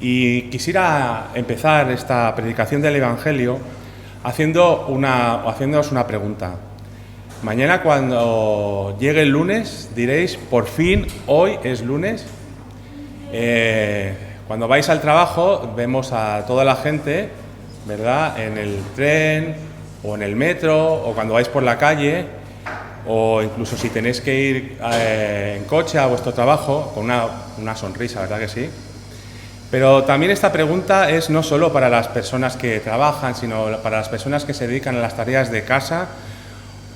Y quisiera empezar esta predicación del Evangelio haciéndoos una pregunta. Mañana, cuando llegue el lunes, diréis: por fin, hoy es lunes. Cuando vais al trabajo, vemos a toda la gente, ¿verdad?, en el tren o en el metro, o cuando vais por la calle, o incluso si tenéis que ir en coche a vuestro trabajo, con una sonrisa, ¿verdad que sí? Pero también esta pregunta es no solo para las personas que trabajan, sino para las personas que se dedican a las tareas de casa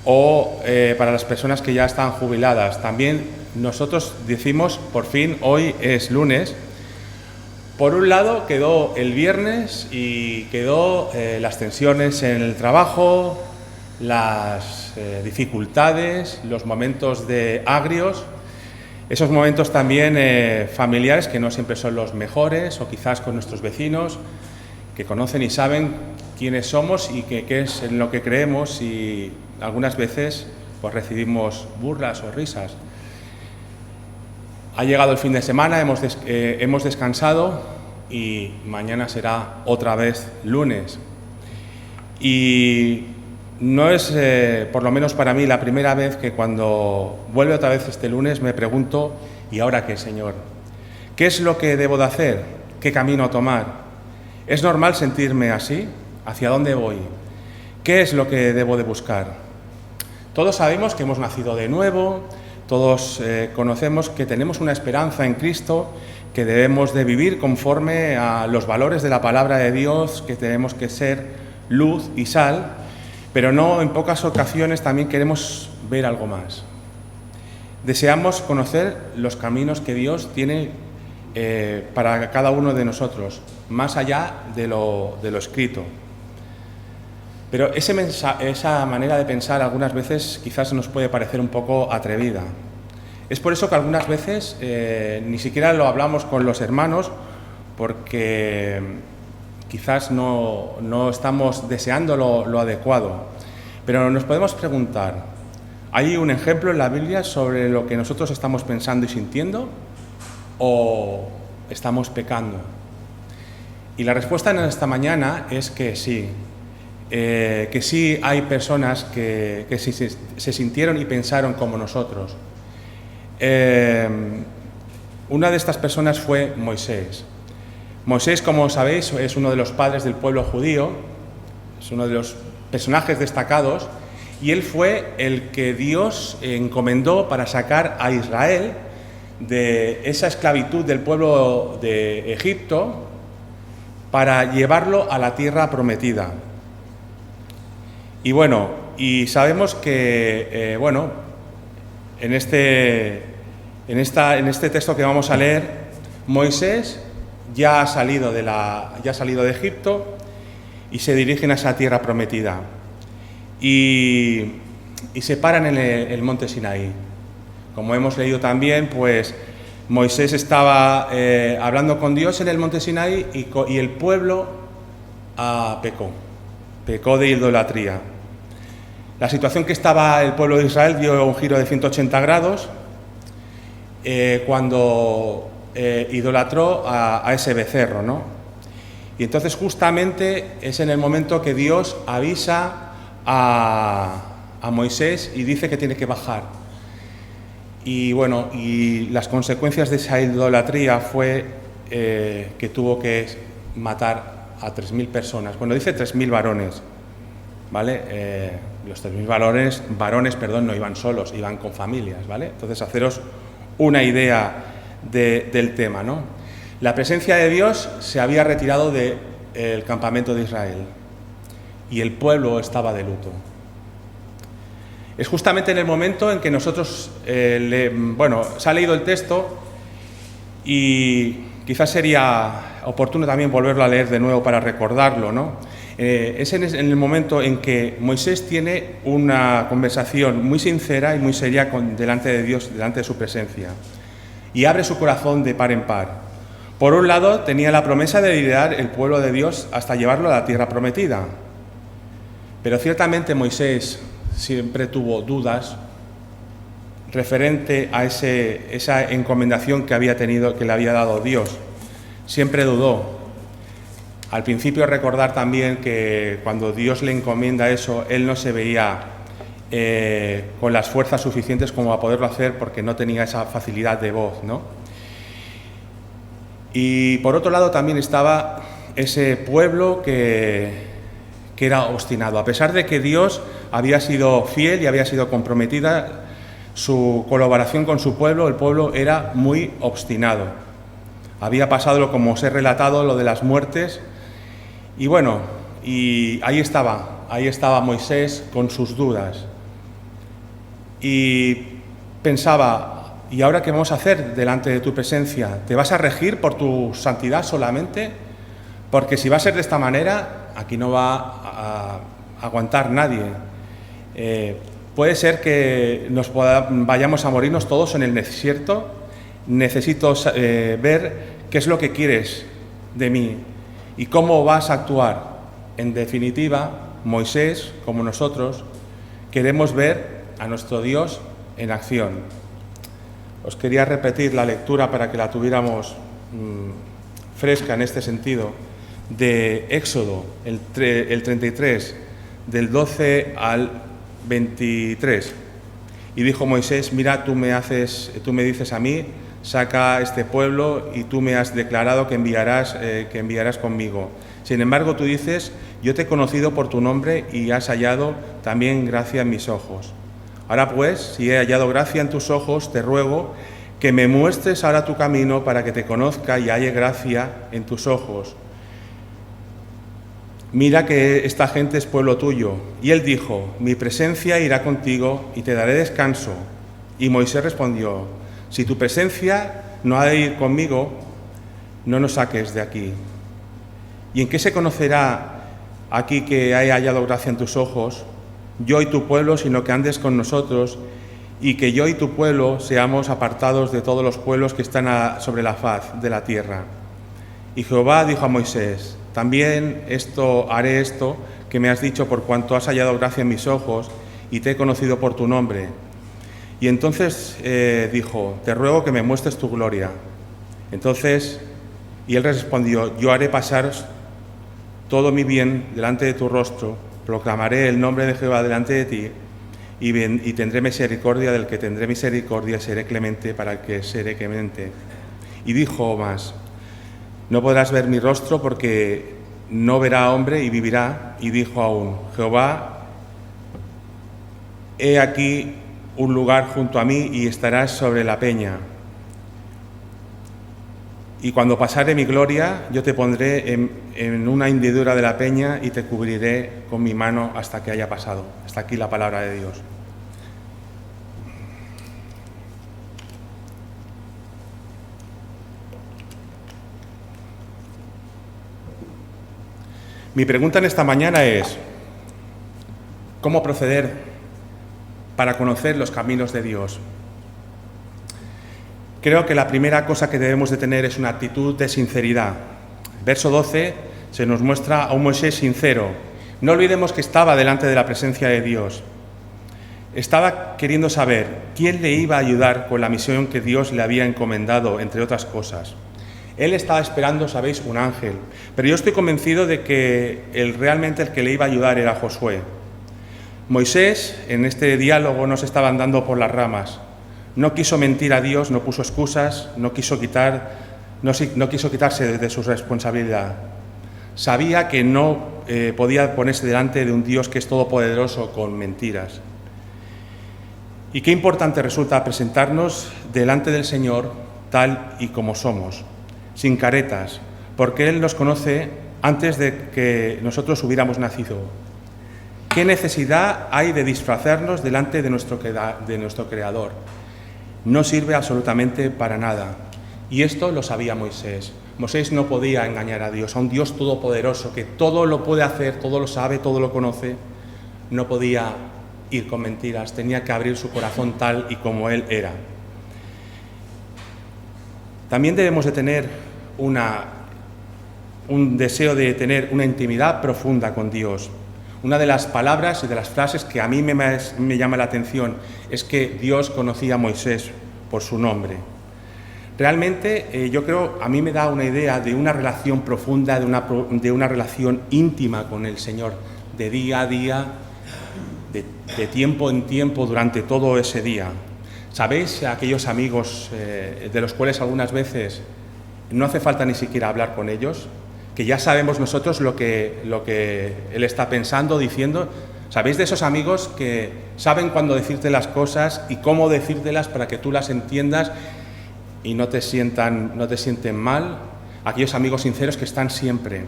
o para las personas que ya están jubiladas. También nosotros decimos: por fin, hoy es lunes. Por un lado, quedó el viernes y quedó las tensiones en el trabajo, las dificultades, los momentos de agrios, esos momentos también familiares que no siempre son los mejores, o quizás con nuestros vecinos que conocen y saben quiénes somos y qué es en lo que creemos, y algunas veces pues recibimos burlas o risas. Ha llegado el fin de semana, hemos descansado y mañana será otra vez lunes. Y no es, por lo menos para mí, la primera vez que cuando vuelve otra vez este lunes me pregunto: ¿y ahora qué, Señor? ¿Qué es lo que debo de hacer? ¿Qué camino tomar? ¿Es normal sentirme así? ¿Hacia dónde voy? ¿Qué es lo que debo de buscar? Todos sabemos que hemos nacido de nuevo, todos conocemos que tenemos una esperanza en Cristo, que debemos de vivir conforme a los valores de la palabra de Dios, que tenemos que ser luz y sal, pero no, en pocas ocasiones también queremos ver algo más. Deseamos conocer los caminos que Dios tiene para cada uno de nosotros, más allá de lo escrito. Pero esa manera de pensar algunas veces quizás nos puede parecer un poco atrevida. Es por eso que algunas veces ni siquiera lo hablamos con los hermanos, porque quizás no estamos deseando lo adecuado. Pero nos podemos preguntar: ¿hay un ejemplo en la Biblia sobre lo que nosotros estamos pensando y sintiendo, o estamos pecando? Y la respuesta en esta mañana es que sí. Que sí hay personas que se sintieron y pensaron como nosotros. Una de estas personas fue Moisés. Moisés, como sabéis, es uno de los padres del pueblo judío, es uno de los personajes destacados, y él fue el que Dios encomendó para sacar a Israel de esa esclavitud del pueblo de Egipto para llevarlo a la tierra prometida. Y bueno, y sabemos que en este texto que vamos a leer, Moisés ya ha salido de Egipto y se dirigen a esa tierra prometida. Y se paran en el monte Sinaí. Como hemos leído también, pues Moisés estaba hablando con Dios en el monte Sinaí y el pueblo pecó de idolatría. La situación que estaba el pueblo de Israel dio un giro de 180 grados cuando idolatró a ese becerro, ¿no? Y entonces justamente es en el momento que Dios avisa a Moisés y dice que tiene que bajar. Y bueno, y las consecuencias de esa idolatría fue que tuvo que matar a 3.000 personas. Bueno, dice 3.000 varones, ¿vale? Los 3.000 varones, no iban solos, iban con familias, ¿vale? Entonces, haceros una idea del tema, ¿no? La presencia de Dios se había retirado del campamento de Israel y el pueblo estaba de luto. Es justamente en el momento en que nosotros, se ha leído el texto y quizás sería oportuno también volverlo a leer de nuevo para recordarlo, ¿no? Es en el momento en que Moisés tiene una conversación muy sincera y muy seria delante de Dios, delante de su presencia, y abre su corazón de par en par. Por un lado, tenía la promesa de liderar el pueblo de Dios hasta llevarlo a la tierra prometida, pero ciertamente Moisés siempre tuvo dudas referente a esa encomendación que había tenido, que le había dado Dios. siempre dudó. Al principio recordar también que cuando Dios le encomienda eso, él no se veía con las fuerzas suficientes como a poderlo hacer porque no tenía esa facilidad de voz, ¿no? Y por otro lado también estaba ese pueblo que era obstinado. A pesar de que Dios había sido fiel y había sido comprometida su colaboración con su pueblo, el pueblo era muy obstinado. Había pasado, como os he relatado, lo de las muertes. Y bueno, y ahí estaba Moisés con sus dudas. Y pensaba, ¿y ahora qué vamos a hacer delante de tu presencia? ¿Te vas a regir por tu santidad solamente? Porque si va a ser de esta manera, aquí no va a aguantar nadie. Puede ser que vayamos a morirnos todos en el desierto. Necesito ver qué es lo que quieres de mí y cómo vas a actuar. En definitiva, Moisés, como nosotros, queremos ver a nuestro Dios en acción. Os quería repetir la lectura para que la tuviéramos fresca en este sentido, de Éxodo, el 33, del 12 al 23. Y dijo Moisés: mira, tú me dices a mí, saca este pueblo, y tú me has declarado que enviarás conmigo. Sin embargo, tú dices: yo te he conocido por tu nombre y has hallado también gracia en mis ojos. Ahora pues, si he hallado gracia en tus ojos, te ruego que me muestres ahora tu camino para que te conozca y halle gracia en tus ojos. Mira que esta gente es pueblo tuyo. Y él dijo: mi presencia irá contigo y te daré descanso. Y Moisés respondió: si tu presencia no ha de ir conmigo, no nos saques de aquí. ¿Y en qué se conocerá aquí que he hallado gracia en tus ojos, yo y tu pueblo, sino que andes con nosotros, y que yo y tu pueblo seamos apartados de todos los pueblos que están sobre la faz de la tierra? Y Jehová dijo a Moisés: también haré esto que me has dicho, por cuanto has hallado gracia en mis ojos y te he conocido por tu nombre. Y entonces dijo: te ruego que me muestres tu gloria. Y él respondió: yo haré pasar todo mi bien delante de tu rostro, proclamaré el nombre de Jehová delante de ti, y tendré misericordia del que tendré misericordia, seré clemente para el que seré clemente. Y dijo más: no podrás ver mi rostro, porque no verá hombre y vivirá. Y dijo aún: Jehová, he aquí un lugar junto a mí y estarás sobre la peña. Y cuando pasare mi gloria, yo te pondré en una hendidura de la peña y te cubriré con mi mano hasta que haya pasado. Hasta aquí la palabra de Dios. Mi pregunta en esta mañana es: ¿cómo proceder para conocer los caminos de Dios? Creo que la primera cosa que debemos de tener es una actitud de sinceridad. Verso 12 se nos muestra a un Moisés sincero. No olvidemos que estaba delante de la presencia de Dios. Estaba queriendo saber quién le iba a ayudar con la misión que Dios le había encomendado, entre otras cosas. Él estaba esperando, sabéis, un ángel, pero yo estoy convencido de que realmente el que le iba a ayudar era Josué. Moisés, en este diálogo, no se estaba andando por las ramas. No quiso mentir a Dios, no puso excusas, no quiso quitarse de su responsabilidad. Sabía que no podía ponerse delante de un Dios que es todopoderoso con mentiras. Y qué importante resulta presentarnos delante del Señor tal y como somos, sin caretas, porque Él nos conoce antes de que nosotros hubiéramos nacido. ¿Qué necesidad hay de disfrazarnos delante de nuestro Creador? No sirve absolutamente para nada. Y esto lo sabía Moisés. Moisés no podía engañar a Dios, a un Dios todopoderoso que todo lo puede hacer, todo lo sabe, todo lo conoce. No podía ir con mentiras, tenía que abrir su corazón tal y como Él era. También debemos de tener un deseo de tener una intimidad profunda con Dios. Una de las palabras y de las frases que a mí me llama la atención es que Dios conocía a Moisés por su nombre. Realmente yo creo, a mí me da una idea de una relación profunda, de una relación íntima con el Señor, de día a día, de tiempo en tiempo, durante todo ese día. ¿Sabéis aquellos amigos de los cuales algunas veces no hace falta ni siquiera hablar con ellos? Que ya sabemos nosotros lo que Él está pensando, diciendo. ¿Sabéis de esos amigos que saben cuándo decirte las cosas y cómo decírtelas para que tú las entiendas y no te sienten mal? Aquellos amigos sinceros que están siempre.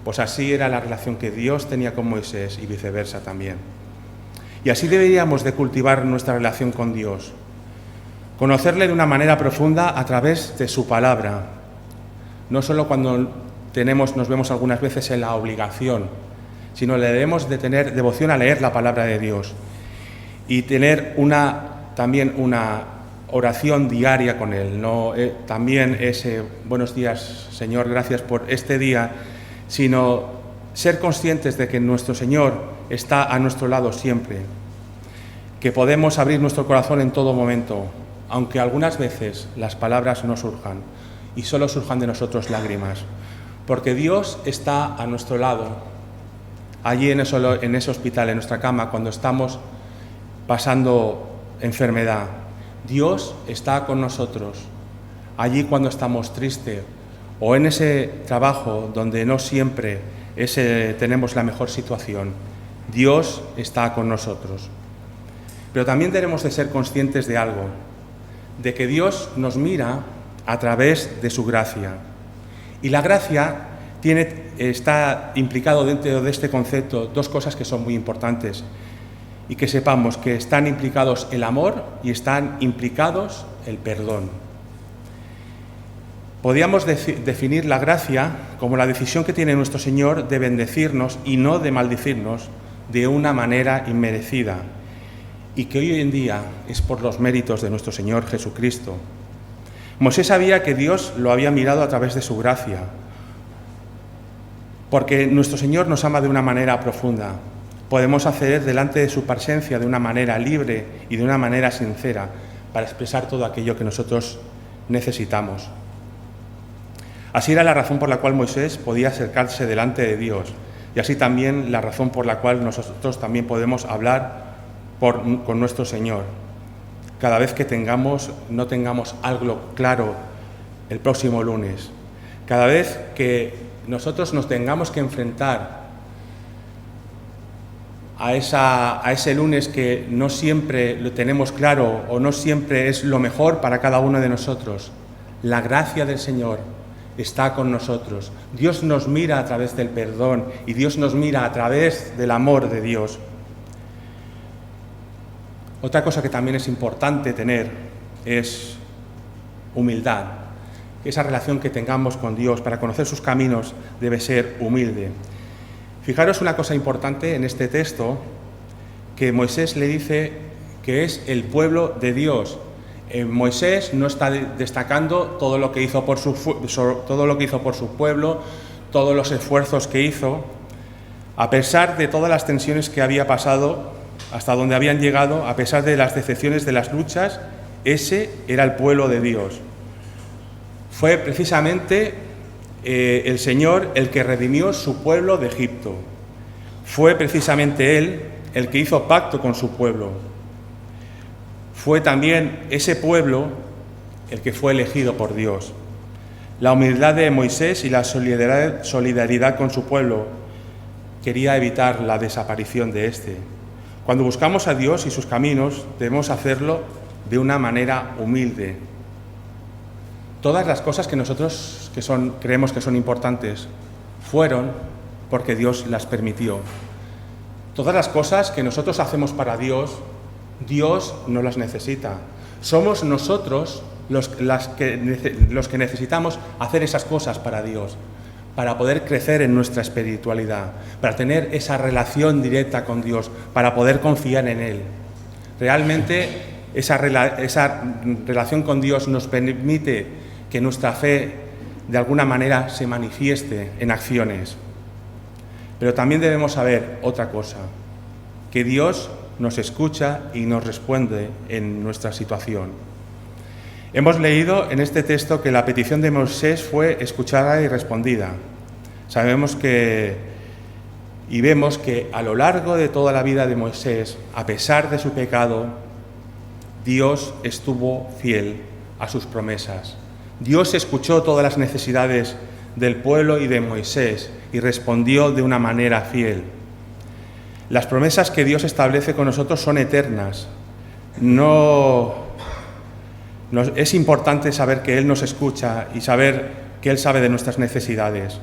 Pues así era la relación que Dios tenía con Moisés y viceversa también. Y así deberíamos de cultivar nuestra relación con Dios. Conocerle de una manera profunda a través de su palabra. No solo cuando nos vemos algunas veces en la obligación, sino le debemos de tener devoción a leer la palabra de Dios y tener también una oración diaria con Él. No también ese buenos días, Señor, gracias por este día, sino ser conscientes de que nuestro Señor está a nuestro lado siempre, que podemos abrir nuestro corazón en todo momento, aunque algunas veces las palabras no surjan y solo surjan de nosotros lágrimas, porque Dios está a nuestro lado, allí en ese hospital, en nuestra cama, cuando estamos pasando enfermedad. Dios está con nosotros, allí cuando estamos tristes, o en ese trabajo donde no siempre tenemos la mejor situación. Dios está con nosotros. Pero también debemos de ser conscientes de algo, de que Dios nos mira a través de su gracia. Y la gracia está implicado dentro de este concepto dos cosas que son muy importantes y que sepamos que están implicados el amor y están implicados el perdón. Podríamos definir la gracia como la decisión que tiene nuestro Señor de bendecirnos y no de maldecirnos de una manera inmerecida, y que hoy en día es por los méritos de nuestro Señor Jesucristo. Moisés sabía que Dios lo había mirado a través de su gracia, porque nuestro Señor nos ama de una manera profunda. Podemos acceder delante de su presencia de una manera libre y de una manera sincera para expresar todo aquello que nosotros necesitamos. Así era la razón por la cual Moisés podía acercarse delante de Dios, y así también la razón por la cual nosotros también podemos hablar con nuestro Señor. Cada vez que no tengamos algo claro el próximo lunes, cada vez que nosotros nos tengamos que enfrentar a ese lunes que no siempre lo tenemos claro o no siempre es lo mejor para cada uno de nosotros, la gracia del Señor está con nosotros. Dios nos mira a través del perdón y Dios nos mira a través del amor de Dios. Otra cosa que también es importante tener es humildad. Esa relación que tengamos con Dios para conocer sus caminos debe ser humilde. Fijaros una cosa importante en este texto, que Moisés le dice que es el pueblo de Dios. Moisés no está destacando todo lo que hizo por su pueblo, todos los esfuerzos que hizo, a pesar de todas las tensiones que había pasado, hasta donde habían llegado, a pesar de las decepciones, de las luchas, ese era el pueblo de Dios. Fue precisamente el Señor el que redimió su pueblo de Egipto. Fue precisamente Él el que hizo pacto con su pueblo. Fue también ese pueblo el que fue elegido por Dios. La humildad de Moisés y la solidaridad con su pueblo quería evitar la desaparición de éste. Cuando buscamos a Dios y sus caminos, debemos hacerlo de una manera humilde. Todas las cosas que nosotros creemos que son importantes fueron porque Dios las permitió. Todas las cosas que nosotros hacemos para Dios, Dios no las necesita. Somos nosotros los que necesitamos hacer esas cosas para Dios, para poder crecer en nuestra espiritualidad, para tener esa relación directa con Dios, para poder confiar en Él. Realmente esa relación con Dios nos permite que nuestra fe de alguna manera se manifieste en acciones. Pero también debemos saber otra cosa, que Dios nos escucha y nos responde en nuestra situación. Hemos leído en este texto que la petición de Moisés fue escuchada y respondida. Sabemos y vemos que a lo largo de toda la vida de Moisés, a pesar de su pecado, Dios estuvo fiel a sus promesas. Dios escuchó todas las necesidades del pueblo y de Moisés y respondió de una manera fiel. Las promesas que Dios establece con nosotros son eternas. Es importante saber que Él nos escucha y saber que Él sabe de nuestras necesidades.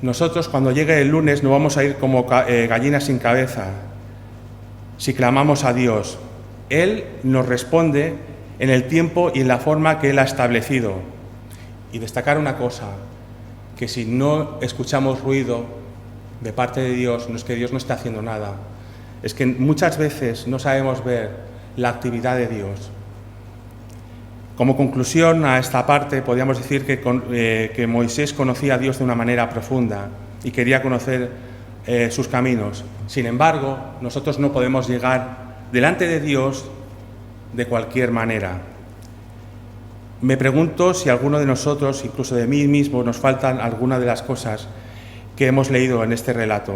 Nosotros, cuando llegue el lunes, no vamos a ir como gallinas sin cabeza. Si clamamos a Dios, Él nos responde en el tiempo y en la forma que Él ha establecido. Y destacar una cosa, que si no escuchamos ruido de parte de Dios, no es que Dios no esté haciendo nada, es que muchas veces no sabemos ver la actividad de Dios. Como conclusión a esta parte, podríamos decir que Moisés conocía a Dios de una manera profunda y quería conocer sus caminos. Sin embargo, nosotros no podemos llegar delante de Dios de cualquier manera. Me pregunto si alguno de nosotros, incluso de mí mismo, nos faltan algunas de las cosas que hemos leído en este relato.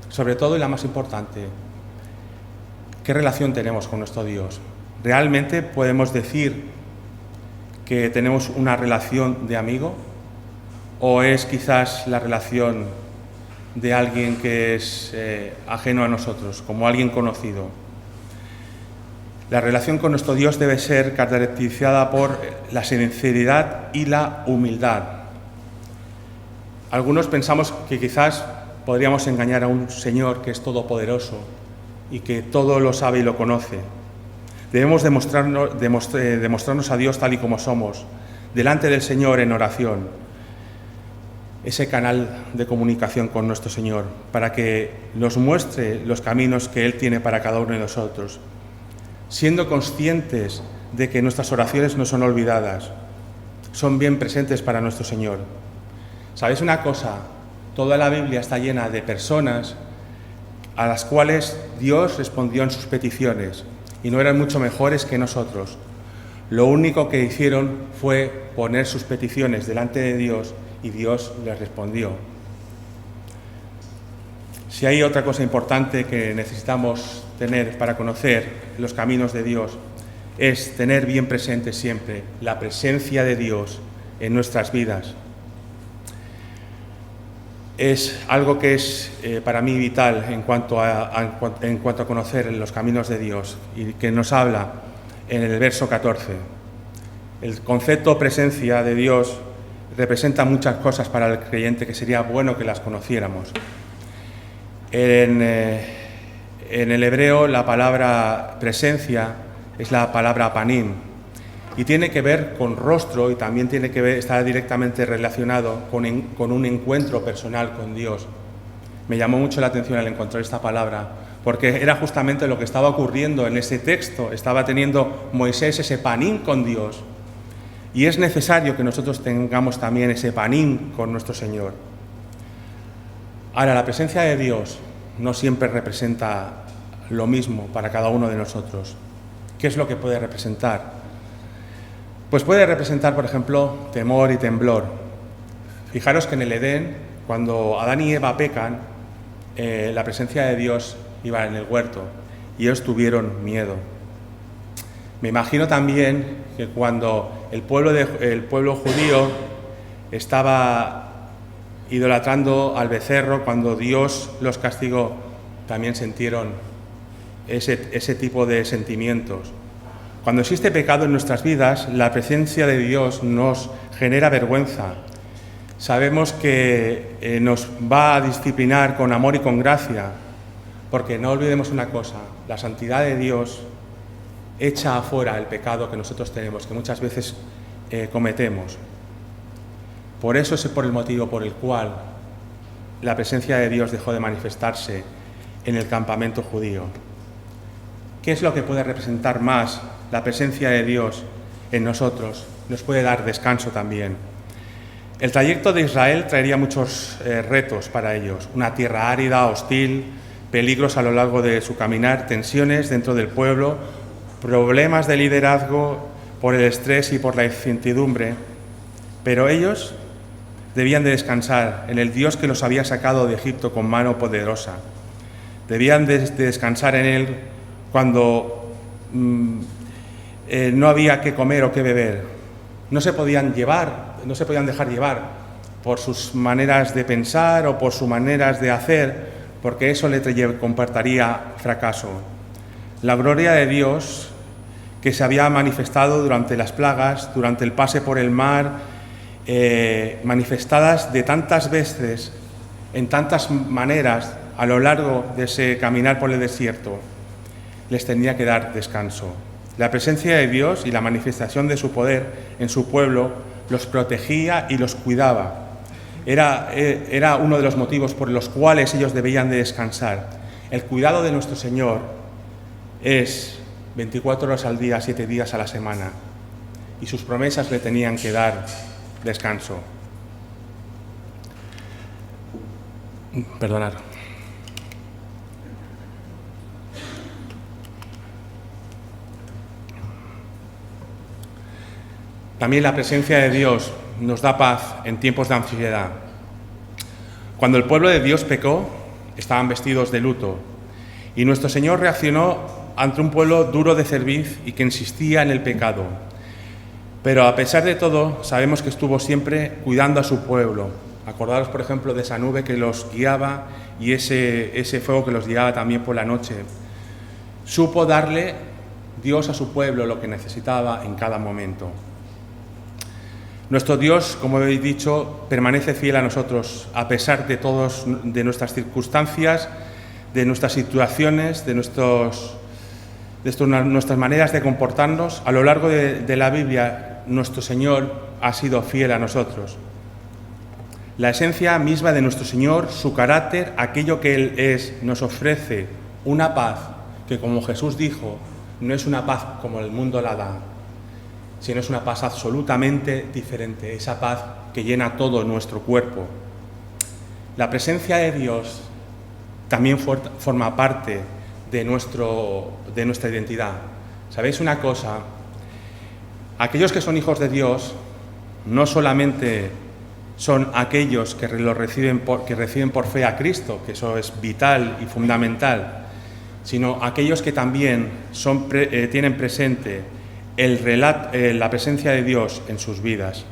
Sobre todo, y la más importante, ¿qué relación tenemos con nuestro Dios? ¿Realmente podemos decir que tenemos una relación de amigo? ¿O es quizás la relación de alguien que es ajeno a nosotros, como alguien conocido? La relación con nuestro Dios debe ser caracterizada por la sinceridad y la humildad. Algunos pensamos que quizás podríamos engañar a un Señor que es todopoderoso y que todo lo sabe y lo conoce. Debemos demostrarnos a Dios tal y como somos, delante del Señor en oración, ese canal de comunicación con nuestro Señor, para que nos muestre los caminos que Él tiene para cada uno de nosotros, siendo conscientes de que nuestras oraciones no son olvidadas, son bien presentes para nuestro Señor. ¿Sabéis una cosa? Toda la Biblia está llena de personas a las cuales Dios respondió en sus peticiones, y no eran mucho mejores que nosotros. Lo único que hicieron fue poner sus peticiones delante de Dios y Dios les respondió. Si hay otra cosa importante que necesitamos tener para conocer los caminos de Dios, es tener bien presente siempre la presencia de Dios en nuestras vidas. Es algo que es para mí vital en cuanto a conocer los caminos de Dios, y que nos habla en el verso 14. El concepto presencia de Dios representa muchas cosas para el creyente que sería bueno que las conociéramos. En el hebreo la palabra presencia es la palabra panim, y tiene que ver con rostro, y también tiene que ver, está directamente relacionado con un encuentro personal con Dios. Me llamó mucho la atención al encontrar esta palabra, porque era justamente lo que estaba ocurriendo en ese texto. Estaba teniendo Moisés ese panim con Dios, y es necesario que nosotros tengamos también ese panim con nuestro Señor. Ahora, la presencia de Dios no siempre representa lo mismo para cada uno de nosotros. ¿Qué es lo que puede representar? Pues puede representar, por ejemplo, temor y temblor. Fijaros que en el Edén, cuando Adán y Eva pecan, la presencia de Dios iba en el huerto y ellos tuvieron miedo. Me imagino también que cuando el pueblo judío estaba idolatrando al becerro, cuando Dios los castigó, también sintieron ese tipo de sentimientos. Cuando existe pecado en nuestras vidas, la presencia de Dios nos genera vergüenza. Sabemos que nos va a disciplinar con amor y con gracia, porque no olvidemos una cosa: la santidad de Dios echa afuera el pecado que nosotros tenemos, que muchas veces cometemos. Por eso es por el motivo por el cual la presencia de Dios dejó de manifestarse en el campamento judío. ¿Qué es lo que puede representar más la presencia de Dios en nosotros? Nos puede dar descanso también. El trayecto de Israel traería muchos retos para ellos: una tierra árida, hostil, peligros a lo largo de su caminar, tensiones dentro del pueblo, problemas de liderazgo, por el estrés y por la incertidumbre, pero ellos debían de descansar en el Dios que los había sacado de Egipto con mano poderosa. Debían de descansar en Él cuando no había qué comer o qué beber. No se podían dejar llevar por sus maneras de pensar o por sus maneras de hacer, porque eso le comportaría fracaso. La gloria de Dios que se había manifestado durante las plagas, durante el pase por el mar, manifestadas de tantas veces, en tantas maneras, a lo largo de ese caminar por el desierto, les tenía que dar descanso. La presencia de Dios y la manifestación de su poder en su pueblo los protegía y los cuidaba. Era uno de los motivos por los cuales ellos debían de descansar. El cuidado de nuestro Señor es 24 horas al día, 7 días a la semana, y sus promesas le tenían que dar descanso. Perdonad. También la presencia de Dios nos da paz en tiempos de ansiedad. Cuando el pueblo de Dios pecó, estaban vestidos de luto, y nuestro Señor reaccionó ante un pueblo duro de cerviz y que insistía en el pecado. Pero a pesar de todo, sabemos que estuvo siempre cuidando a su pueblo. Acordaros, por ejemplo, de esa nube que los guiaba y ese fuego que los guiaba también por la noche. Supo darle Dios a su pueblo lo que necesitaba en cada momento. Nuestro Dios, como he dicho, permanece fiel a nosotros a pesar de nuestras circunstancias, de nuestras situaciones, de nuestras maneras de comportarnos. A lo largo de la Biblia, nuestro Señor ha sido fiel a nosotros. La esencia misma de nuestro Señor, su carácter, aquello que Él es, nos ofrece una paz que, como Jesús dijo, no es una paz como el mundo la da, sino es una paz absolutamente diferente, esa paz que llena todo nuestro cuerpo. La presencia de Dios también forma parte de nuestra identidad. ¿Sabéis una cosa? Aquellos que son hijos de Dios no solamente son aquellos que reciben por fe a Cristo, que eso es vital y fundamental, sino aquellos que también tienen presente la presencia de Dios en sus vidas.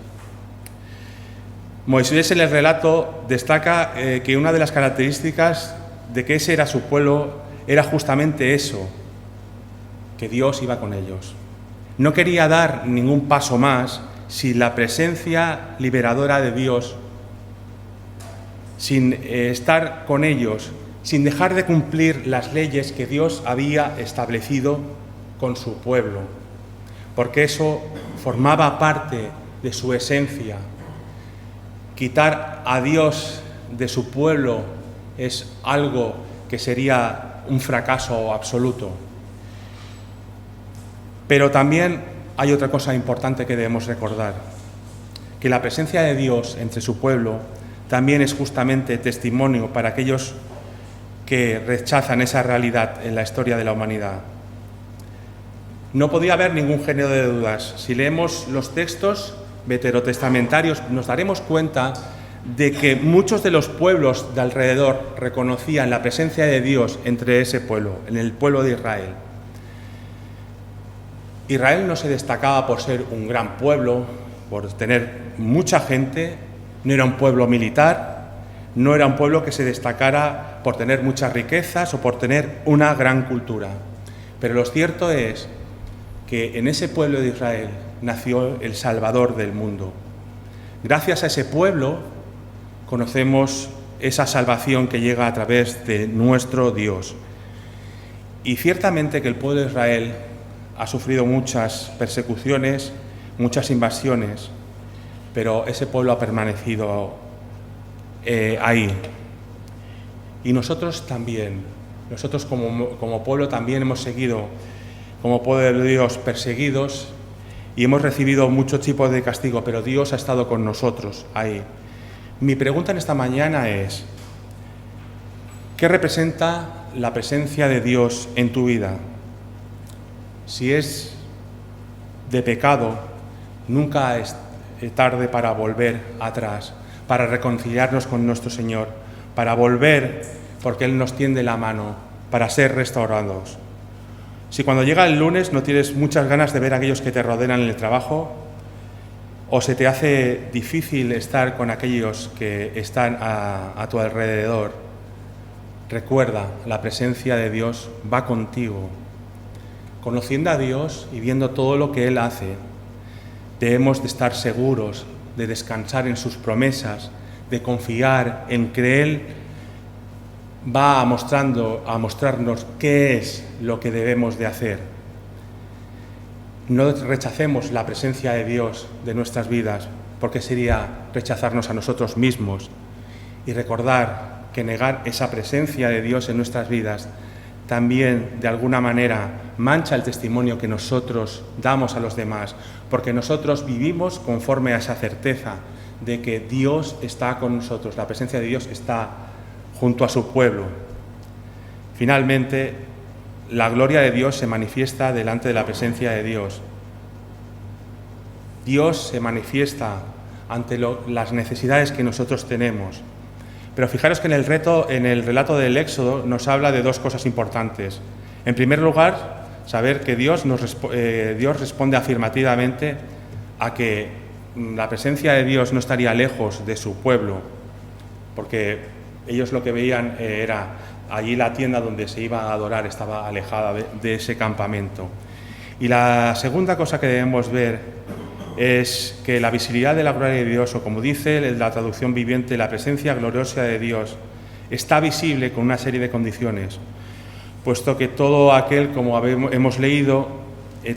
Moisés en el relato destaca que una de las características de que ese era su pueblo era justamente eso, que Dios iba con ellos. No quería dar ningún paso más sin la presencia liberadora de Dios, sin estar con ellos, sin dejar de cumplir las leyes que Dios había establecido con su pueblo, porque eso formaba parte de su esencia. Quitar a Dios de su pueblo es algo que sería un fracaso absoluto. Pero también hay otra cosa importante que debemos recordar, que la presencia de Dios entre su pueblo también es justamente testimonio para aquellos que rechazan esa realidad en la historia de la humanidad. No podía haber ningún género de dudas. Si leemos los textos veterotestamentarios, nos daremos cuenta de que muchos de los pueblos de alrededor reconocían la presencia de Dios entre ese pueblo, en el pueblo de Israel. Israel no se destacaba por ser un gran pueblo, por tener mucha gente, no era un pueblo militar, no era un pueblo que se destacara por tener muchas riquezas o por tener una gran cultura. Pero lo cierto es que en ese pueblo de Israel nació el Salvador del mundo. Gracias a ese pueblo conocemos esa salvación que llega a través de nuestro Dios. Y ciertamente que el pueblo de Israel ha sufrido muchas persecuciones, muchas invasiones, pero ese pueblo ha permanecido ahí. Y nosotros también, nosotros como pueblo también hemos seguido, como pueblo de Dios, perseguidos y hemos recibido muchos tipos de castigo, pero Dios ha estado con nosotros ahí. Mi pregunta en esta mañana es, ¿qué representa la presencia de Dios en tu vida? Si es de pecado, nunca es tarde para volver atrás, para reconciliarnos con nuestro Señor, para volver porque Él nos tiende la mano, para ser restaurados. Si cuando llega el lunes no tienes muchas ganas de ver a aquellos que te rodean en el trabajo, o se te hace difícil estar con aquellos que están a tu alrededor, recuerda, la presencia de Dios va contigo. Conociendo a Dios y viendo todo lo que Él hace, debemos de estar seguros, de descansar en sus promesas, de confiar en que Él va a mostrarnos qué es lo que debemos de hacer. No rechacemos la presencia de Dios de nuestras vidas, porque sería rechazarnos a nosotros mismos, y recordar que negar esa presencia de Dios en nuestras vidas también, de alguna manera, mancha el testimonio que nosotros damos a los demás, porque nosotros vivimos conforme a esa certeza de que Dios está con nosotros, la presencia de Dios está junto a su pueblo. Finalmente, la gloria de Dios se manifiesta delante de la presencia de Dios. Dios se manifiesta ante las necesidades que nosotros tenemos. Pero fijaros que en el relato del Éxodo nos habla de dos cosas importantes. En primer lugar, saber que Dios responde afirmativamente a que la presencia de Dios no estaría lejos de su pueblo, porque ellos lo que veían era allí la tienda donde se iba a adorar estaba alejada de ese campamento. Y la segunda cosa que debemos ver es que la visibilidad de la gloria de Dios, o como dice la traducción viviente, la presencia gloriosa de Dios, está visible con una serie de condiciones, puesto que todo aquel, como hemos leído,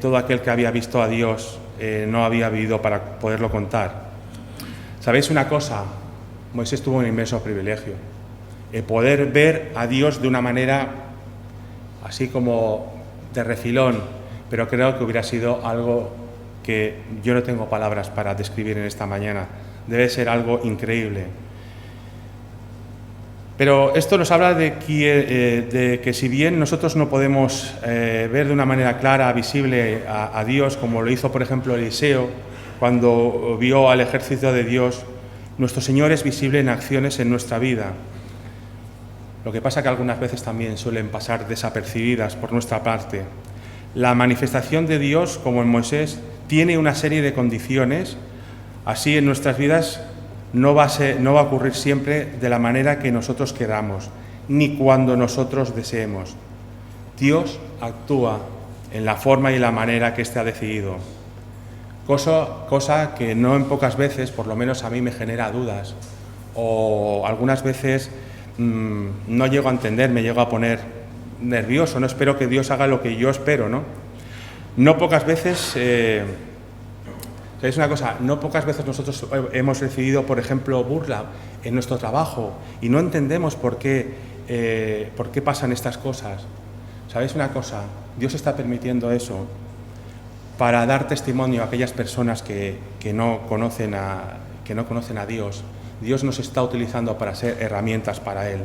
todo aquel que había visto a Dios no había vivido para poderlo contar. ¿Sabéis una cosa? Moisés tuvo un inmenso privilegio, poder ver a Dios de una manera así como de refilón, pero creo que hubiera sido algo que yo no tengo palabras para describir en esta mañana. Debe ser algo increíble. Pero esto nos habla de que si bien nosotros no podemos ver de una manera clara, visible a Dios, como lo hizo por ejemplo Eliseo cuando vio al ejército de Dios, nuestro Señor es visible en acciones en nuestra vida. Lo que pasa que algunas veces también suelen pasar desapercibidas por nuestra parte. La manifestación de Dios, como en Moisés, tiene una serie de condiciones. Así en nuestras vidas no va a ocurrir siempre de la manera que nosotros queramos, ni cuando nosotros deseemos. Dios actúa en la forma y la manera que éste ha decidido. Cosa que no en pocas veces, por lo menos a mí, me genera dudas. O algunas veces no llego a entender, me llego a poner nervioso, no espero que Dios haga lo que yo espero, ¿no? No pocas veces, ¿sabéis una cosa? No pocas veces nosotros hemos recibido, por ejemplo, burla en nuestro trabajo y no entendemos por qué pasan estas cosas. ¿Sabéis una cosa? Dios está permitiendo eso para dar testimonio a aquellas personas que no conocen a Dios. Dios nos está utilizando para ser herramientas para Él.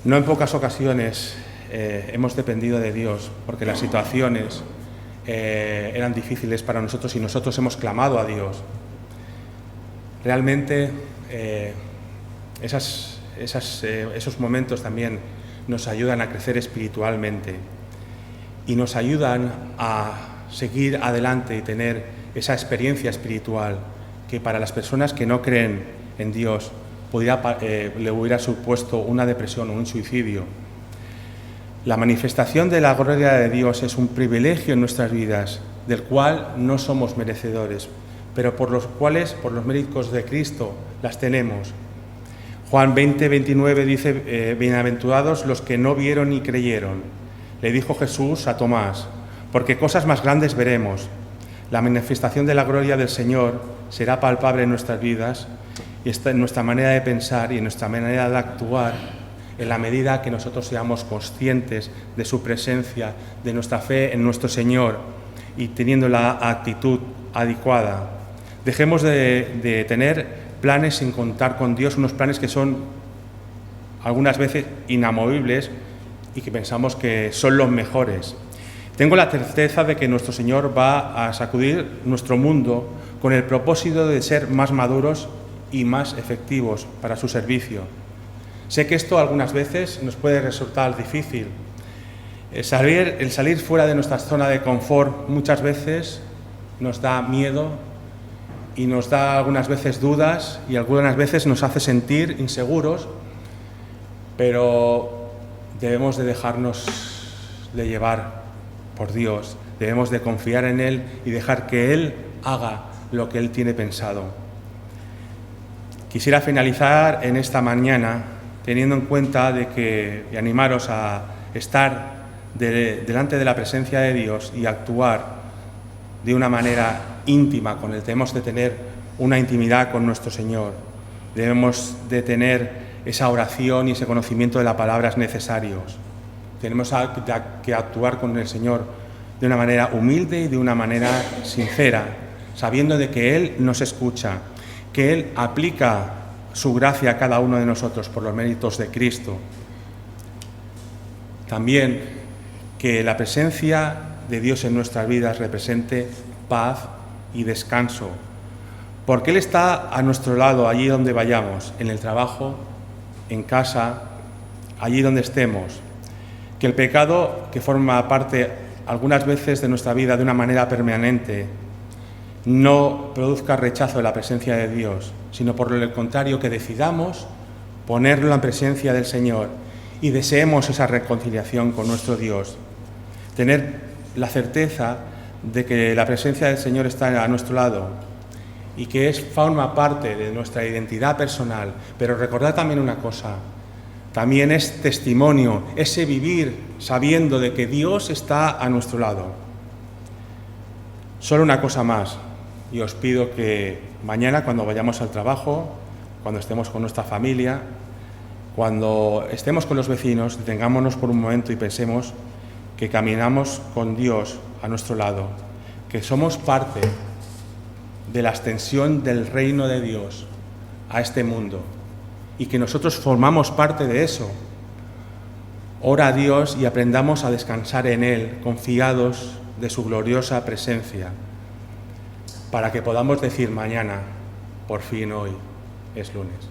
No en pocas ocasiones hemos dependido de Dios porque las situaciones eran difíciles para nosotros y nosotros hemos clamado a Dios. Realmente esos momentos también nos ayudan a crecer espiritualmente y nos ayudan a seguir adelante y tener esa experiencia espiritual que para las personas que no creen en Dios le hubiera supuesto una depresión o un suicidio. La manifestación de la gloria de Dios es un privilegio en nuestras vidas, del cual no somos merecedores, pero por los méritos de Cristo las tenemos. Juan 20:29 dice, bienaventurados los que no vieron ni creyeron. Le dijo Jesús a Tomás, porque cosas más grandes veremos. La manifestación de la gloria del Señor será palpable en nuestras vidas y en nuestra manera de pensar y en nuestra manera de actuar, en la medida que nosotros seamos conscientes de su presencia, de nuestra fe en nuestro Señor y teniendo la actitud adecuada. Dejemos de tener planes sin contar con Dios, unos planes que son algunas veces inamovibles y que pensamos que son los mejores. Tengo la certeza de que nuestro Señor va a sacudir nuestro mundo con el propósito de ser más maduros y más efectivos para su servicio. Sé que esto algunas veces nos puede resultar difícil. El salir fuera de nuestra zona de confort muchas veces nos da miedo y nos da algunas veces dudas y algunas veces nos hace sentir inseguros, pero debemos de dejarnos de llevar por Dios, debemos de confiar en Él y dejar que Él haga lo que Él tiene pensado. Quisiera finalizar en esta mañana teniendo en cuenta y animaros a estar delante de la presencia de Dios y actuar de una manera íntima con Él. Debemos de tener una intimidad con nuestro Señor. Debemos de tener esa oración y ese conocimiento de la palabra es necesarios. Tenemos que actuar con el Señor de una manera humilde y de una manera sincera, sabiendo de que Él nos escucha, que Él aplica su gracia a cada uno de nosotros por los méritos de Cristo. También que la presencia de Dios en nuestras vidas represente paz y descanso, porque Él está a nuestro lado, allí donde vayamos, en el trabajo, en casa, allí donde estemos. Que el pecado, que forma parte algunas veces de nuestra vida de una manera permanente, no produzca rechazo de la presencia de Dios, sino por el contrario, que decidamos ponerlo en presencia del Señor y deseemos esa reconciliación con nuestro Dios. Tener la certeza de que la presencia del Señor está a nuestro lado y que forma parte de nuestra identidad personal. Pero recordad también una cosa, también es testimonio, ese vivir sabiendo de que Dios está a nuestro lado. Solo una cosa más, y os pido que mañana cuando vayamos al trabajo, cuando estemos con nuestra familia, cuando estemos con los vecinos, detengámonos por un momento y pensemos que caminamos con Dios a nuestro lado, que somos parte de la extensión del reino de Dios a este mundo y que nosotros formamos parte de eso. Ora a Dios y aprendamos a descansar en Él, confiados de su gloriosa presencia, para que podamos decir mañana, por fin hoy es lunes.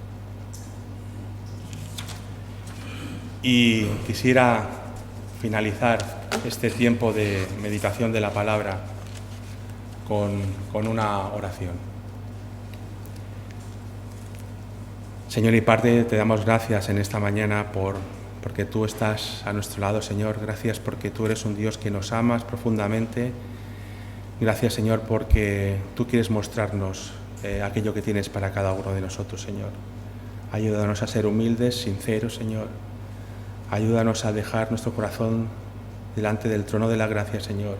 Y quisiera finalizar este tiempo de meditación de la palabra con una oración. Señor y Padre, te damos gracias en esta mañana porque tú estás a nuestro lado, Señor. Gracias porque tú eres un Dios que nos amas profundamente. Gracias, Señor, porque tú quieres mostrarnos aquello que tienes para cada uno de nosotros, Señor. Ayúdanos a ser humildes, sinceros, Señor. Ayúdanos a dejar nuestro corazón delante del trono de la gracia, Señor,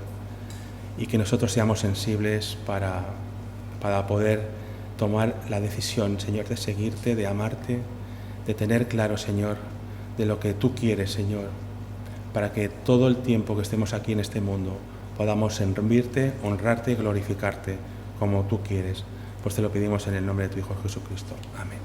y que nosotros seamos sensibles para poder tomar la decisión, Señor, de seguirte, de amarte, de tener claro, Señor, de lo que tú quieres, Señor, para que todo el tiempo que estemos aquí en este mundo podamos servirte, honrarte y glorificarte como tú quieres. Pues te lo pedimos en el nombre de tu Hijo Jesucristo. Amén.